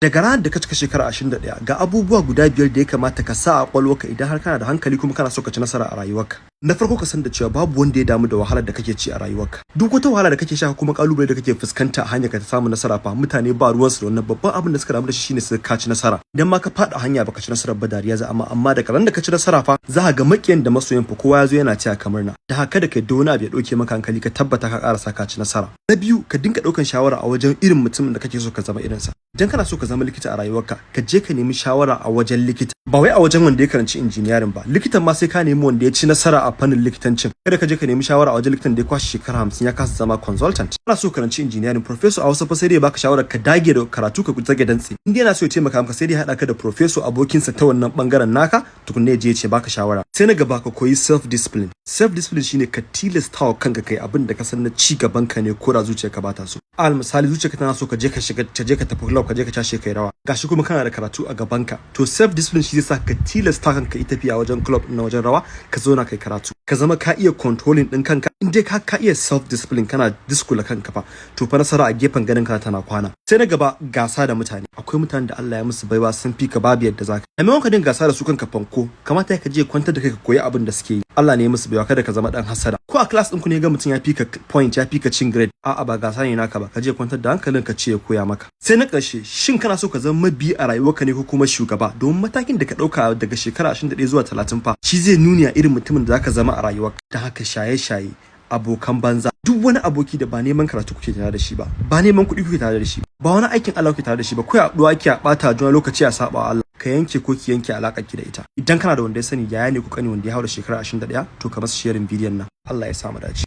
Daga ranar da ka cika shekara 21 ga abubuwa guda 5 da ya kamata ka sa a kwalwarka idan har kana da hankali kuma kana so ka ci nasara a rayuwarka. Na farko ka san da cewa babu wanda ya damu da wahalar da kake ci a rayuwarka. Duk wata wahala da kake sha kuma kalubale da kake fuskanta a hanyar ka ta samu nasara fa mutane ba ruwansu da wannan babban abin da suka damu da shi shine su ka ci nasara. Idan ma ka fada hanya baka ci nasara ba dariya za amma daga ran da ka ci nasara fa za ka ga makiyan da masoyan fa kowa ya zo yana cewa kamar na. Da haka da kai da wani abu ya dauke maka hankali ka tabbata ka karasa ka ci nasara. Na biyu ka dinga daukan shawara a wajen irin mutumin da kake so ka zama irinsa. Idan kana so ka zama likita a rayuwarka ka je ka nemi shawara a wajen likita ba wai a wajen wanda ya karanci engineering ba. Likitan ma sai ka nemi wanda ya ci nasara a fannin likitancin. Kada ka je ka nemi shawara a wajen likitan da ya kwashi shekara 50 ya kasa zama consultant. Kana so karanci engineering professor a wasu fa sai dai baka shawara ka dage da karatu ka zage dantse. In dai yana so ya taimaka maka sai dai hada ka da professor abokinsa ta wannan bangaren naka tukunne je ya ce baka shawara. Sai na gaba ka koyi self discipline. Self discipline shine ka tilasta wa kanka kai abin da ka san na ci gaban ka ne ko da zuciyarka ba ta so. Al misali zuciyarka tana so ka je ka tafi club ka je ka cashe kai rawa. Gashi kuma kana da karatu a gaban ka. To self discipline shi zai sa ka tilasta kanka yi tafiya wajen club na wajen rawa ka zo na kai karatu. Ka zama ka iya controlling din kanka. In dai ka iya self discipline kana diskula kanka fa to fa nasara a gefen ganin ka tana kwana. Sai na gaba gasa da mutane. Akwai mutanen da Allah ya musu baiwa sun fi ka babu yadda zaka. A maimakon ka dinga gasa da su kanka fanko kamata ka je kwantar da kai ka koyi abin da suke yi. Allah ne ya musu baiwa kada ka zama dan hasada. Ko a class ɗinku ne ga mutum ya fi ka point ya fi ka cin grade a'a ba gasa ne naka ba ka je kwantar da hankalin ka ce ya koya maka. Sai na ƙarshe shin kana so ka zama mabi a rayuwarka ne ko kuma shugaba domin matakin da ka ɗauka daga shekara 21 zuwa 30 fa shi zai nuna irin mutumin da zaka zama a rayuwarka. Ta haka shaye-shaye abokan banza duk wani aboki da ba neman karatu kuke tare da shi ba neman kuɗi kuke tare da shi ba wani aikin Allah kuke tare da shi ba ko ya haɗuwa ki a ɓata juna lokaci a saba Allah ka yanke ko ki yanke alaƙar ki da ita. Idan kana da wanda ya sani yaya ne ku kani wanda ya haura shekara 21 to ka masa sharing bidiyon nan Allah ya sa mu dace.